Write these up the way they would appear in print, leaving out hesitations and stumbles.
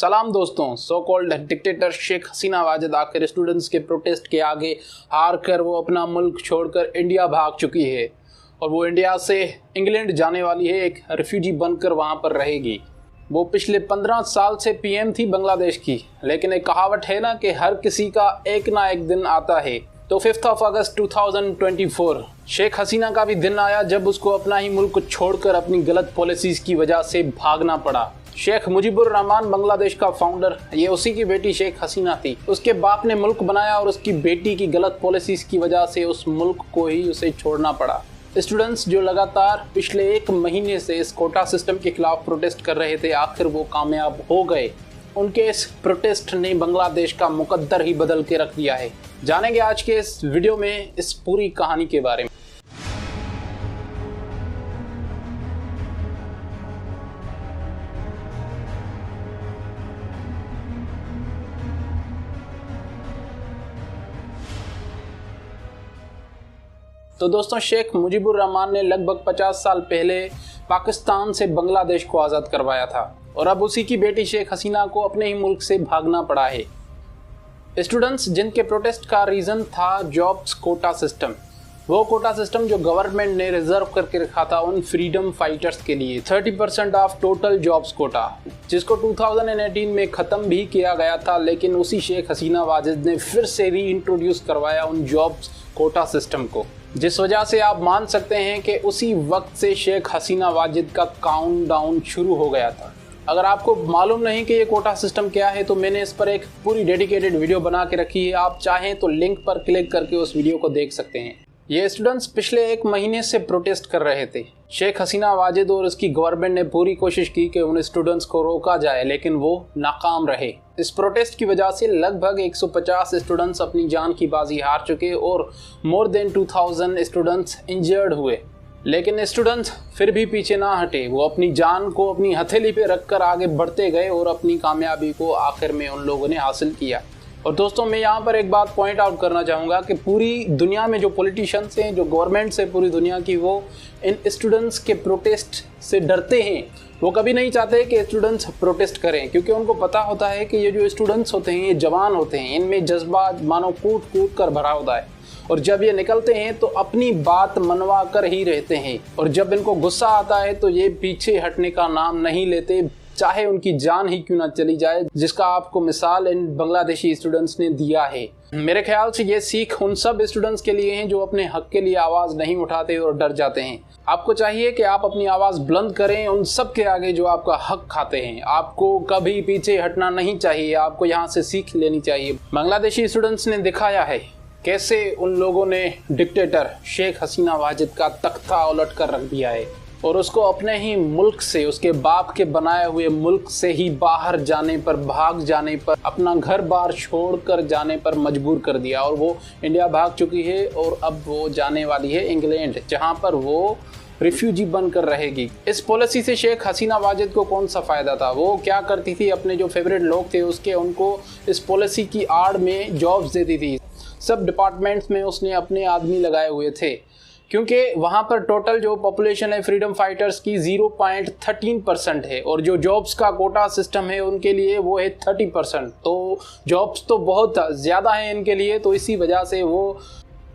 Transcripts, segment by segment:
सलाम दोस्तों। So called dictator Sheikh Hasina Wajid आखिर स्टूडेंट्स के प्रोटेस्ट के आगे हार कर वो अपना मुल्क छोड़कर इंडिया भाग चुकी है और वो इंडिया से इंग्लैंड जाने वाली है, एक रिफ्यूजी बनकर वहाँ पर रहेगी। वो पिछले 15 साल से पीएम थी बांग्लादेश की, लेकिन एक कहावत है ना कि हर किसी का एक ना एक दिन आता है। तो 5 अगस्त 2024 शेख हसीना का भी दिन आया जब उसको अपना ही मुल्क छोड़कर अपनी गलत पॉलिसीज की वजह से भागना पड़ा। शेख मुजीबुर रहमान बांग्लादेश का फाउंडर, ये उसी की बेटी शेख हसीना थी। उसके बाप ने मुल्क बनाया और उसकी बेटी की गलत पॉलिसीज की वजह से उस मुल्क को ही उसे छोड़ना पड़ा। स्टूडेंट्स जो लगातार पिछले 1 महीने से इस कोटा सिस्टम के खिलाफ प्रोटेस्ट कर रहे थे, आखिर वो कामयाब हो गए। उनके इस प्रोटेस्ट ने बांग्लादेश का मुकद्दर ही बदल के रख दिया है। जानेंगे आज के इस वीडियो में इस पूरी कहानी के बारे में। तो दोस्तों, शेख मुजीबुर रहमान ने लगभग 50 साल पहले पाकिस्तान से बांग्लादेश को आज़ाद करवाया था और अब उसी की बेटी शेख हसीना को अपने ही मुल्क से भागना पड़ा है। स्टूडेंट्स जिनके प्रोटेस्ट का रीज़न था जॉब्स कोटा सिस्टम, वो कोटा सिस्टम जो गवर्नमेंट ने रिजर्व करके रखा था उन फ्रीडम फाइटर्स के लिए 30% ऑफ टोटल जॉब्स कोटा, जिसको 2018 में ख़त्म भी किया गया था। लेकिन उसी शेख हसीना वाजिद ने फिर से री इंट्रोड्यूस करवाया उन जॉब्स कोटा सिस्टम को, जिस वजह से आप मान सकते हैं कि उसी वक्त से शेख हसीना वाजिद का काउंटडाउन शुरू हो गया था। अगर आपको मालूम नहीं कि ये कोटा सिस्टम क्या है तो मैंने इस पर एक पूरी डेडिकेटेड वीडियो बना के रखी है, आप चाहें तो लिंक पर क्लिक करके उस वीडियो को देख सकते हैं। ये स्टूडेंट्स पिछले 1 महीने से प्रोटेस्ट कर रहे थे। शेख हसीना वाजिद और उसकी गवर्नमेंट ने पूरी कोशिश की कि उन स्टूडेंट्स को रोका जाए, लेकिन वो नाकाम रहे। इस प्रोटेस्ट की वजह से लगभग 150 स्टूडेंट्स अपनी जान की बाजी हार चुके और मोर देन 2000 स्टूडेंट्स इंजर्ड हुए। लेकिन स्टूडेंट्स फिर भी पीछे ना हटे, वो अपनी जान को अपनी हथेली पे रखकर आगे बढ़ते गए और अपनी कामयाबी को आखिर में उन लोगों ने हासिल किया। और दोस्तों, मैं यहाँ पर एक बात पॉइंट आउट करना चाहूँगा कि पूरी दुनिया में जो पॉलिटिशियंस हैं, जो गवर्नमेंट्स है पूरी दुनिया की, वो इन स्टूडेंट्स के प्रोटेस्ट से डरते हैं। वो कभी नहीं चाहते कि स्टूडेंट्स प्रोटेस्ट करें, क्योंकि उनको पता होता है कि ये जो स्टूडेंट्स होते हैं ये जवान होते हैं, इनमें जज्बा मानो कूट कूट कर भरा होता है और जब ये निकलते हैं तो अपनी बात मनवा कर ही रहते हैं। और जब इनको गुस्सा आता है तो ये पीछे हटने का नाम नहीं लेते, चाहे उनकी जान ही क्यों ना चली जाए, जिसका आपको मिसाल इन बांग्लादेशी स्टूडेंट्स ने दिया है। मेरे ख्याल से ये सीख उन सब स्टूडेंट्स के लिए हैं जो अपने हक के लिए आवाज़ नहीं उठाते और डर जाते हैं। आपको चाहिए कि आप अपनी आवाज़ बुलंद करें उन सब के आगे जो आपका हक खाते हैं। आपको कभी पीछे हटना नहीं चाहिए, आपको यहाँ से सीख लेनी चाहिए। बांग्लादेशी स्टूडेंट्स ने दिखाया है कैसे उन लोगों ने डिक्टेटर शेख हसीना वाजिद का तख्ता उलट कर रख दिया है और उसको अपने ही मुल्क से, उसके बाप के बनाए हुए मुल्क से ही बाहर जाने पर, भाग जाने पर, अपना घर बार छोड़कर जाने पर मजबूर कर दिया। और वो इंडिया भाग चुकी है और अब वो जाने वाली है इंग्लैंड, जहाँ पर वो रिफ्यूजी बनकर रहेगी। इस पॉलिसी से शेख हसीना वाजिद को कौन सा फ़ायदा था? वो क्या करती थी, अपने जो फेवरेट लोग थे उसके, उनको इस पॉलिसी की आड़ में जॉब्स देती थी। सब डिपार्टमेंट्स में उसने अपने आदमी लगाए हुए थे, क्योंकि वहाँ पर टोटल जो पॉपुलेशन है फ्रीडम फाइटर्स की 0.13% है और जो जॉब्स का कोटा सिस्टम है उनके लिए वो है 30%। तो जॉब्स तो बहुत ज़्यादा है इनके लिए, तो इसी वजह से वो,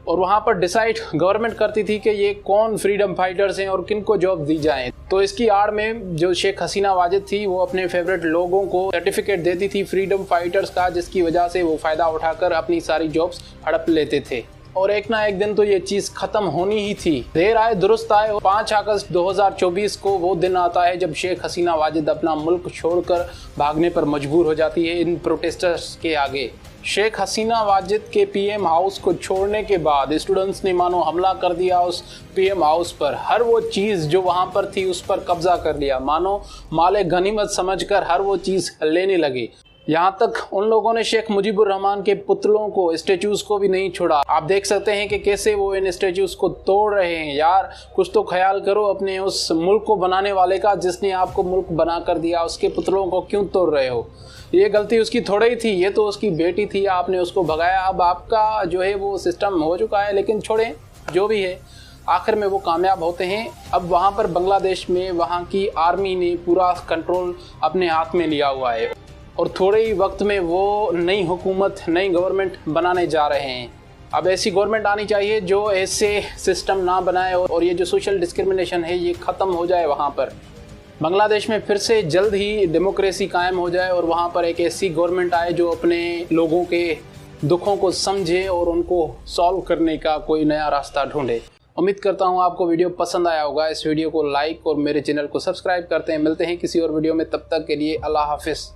और वहाँ पर डिसाइड गवर्नमेंट करती थी कि ये कौन फ्रीडम फाइटर्स हैं और किन को जॉब दी जाएं। तो इसकी आड़ में जो शेख हसीना वाजिद थी वो अपने फेवरेट लोगों को सर्टिफिकेट देती थी फ्रीडम फाइटर्स का, जिसकी वजह से वो फ़ायदा उठाकर अपनी सारी जॉब्स हड़प लेते थे। और एक ना एक दिन तो ये चीज़ ख़त्म होनी ही थी। देर आए दुरुस्त आए। 5 अगस्त 2024 को वो दिन आता है जब शेख हसीना वाजिद अपना मुल्क छोड़कर भागने पर मजबूर हो जाती है इन प्रोटेस्टर्स के आगे। शेख हसीना वाजिद के पीएम हाउस को छोड़ने के बाद स्टूडेंट्स ने मानो हमला कर दिया उस पीएम हाउस पर। हर वो चीज़ जो वहाँ पर थी उस पर कब्जा कर लिया, मानो माले गनीमत समझकर हर वो चीज़ लेने लगे। यहाँ तक उन लोगों ने शेख मुजीबुर रहमान के पुतलों को, स्टेचूज़ को भी नहीं छोड़ा। आप देख सकते हैं कि कैसे वो इन स्टेचूज़ को तोड़ रहे हैं। यार, कुछ तो ख्याल करो अपने उस मुल्क को बनाने वाले का, जिसने आपको मुल्क बना कर दिया। उसके पुतलों को क्यों तोड़ रहे हो? ये गलती उसकी थोड़ी ही थी, ये तो उसकी बेटी थी, आपने उसको भगाया। अब आपका जो है वो सिस्टम हो चुका है, लेकिन छोड़ें, जो भी है आखिर में वो कामयाब होते हैं। अब वहाँ पर बांग्लादेश में वहाँ की आर्मी ने पूरा कंट्रोल अपने हाथ में लिया हुआ है और थोड़े ही वक्त में वो नई हुकूमत, नई गवर्नमेंट बनाने जा रहे हैं। अब ऐसी गवर्नमेंट आनी चाहिए जो ऐसे सिस्टम ना बनाए और ये जो सोशल डिस्क्रिमिनेशन है ये ख़त्म हो जाए। वहाँ पर बांग्लादेश में फिर से जल्द ही डेमोक्रेसी कायम हो जाए और वहाँ पर एक ऐसी गवर्नमेंट आए जो अपने लोगों के दुखों को समझे और उनको सॉल्व करने का कोई नया रास्ता ढूंढे। उम्मीद करता हूँ आपको वीडियो पसंद आया होगा। इस वीडियो को लाइक और मेरे चैनल को सब्सक्राइब करते हैं। मिलते हैं किसी और वीडियो में, तब तक के लिए अल्लाह हाफिज़।